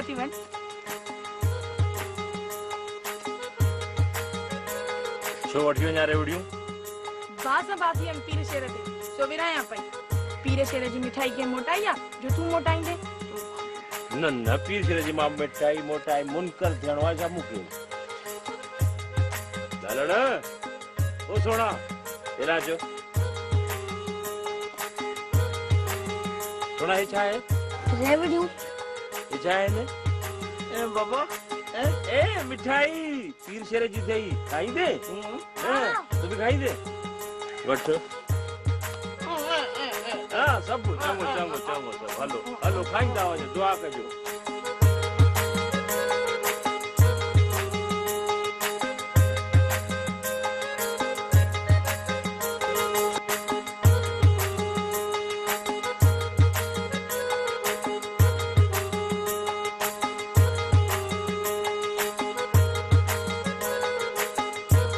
थी वन छो वठी वञा रेवड़ियूं बास बासी हम पीर शेर ते सो विराया पई पीर शेर जी मिठाई के मोटाई आ जो तू मोटाईंदे न न पीर शेर जी मां मिठाई मोटाई मुनकर थियणो आहे छा मूंखे लालड़ ओ सोना एला जो सोना हे छा आहे रेवड़ियूं हे छा आहे ए बाबा ए मिठाई पीर शेर जी थई खाईंदे तू भी खाईंदे वठ हाँ सब चङो चङो चङो हलो हलो खाईंदा वञो दुआ कजो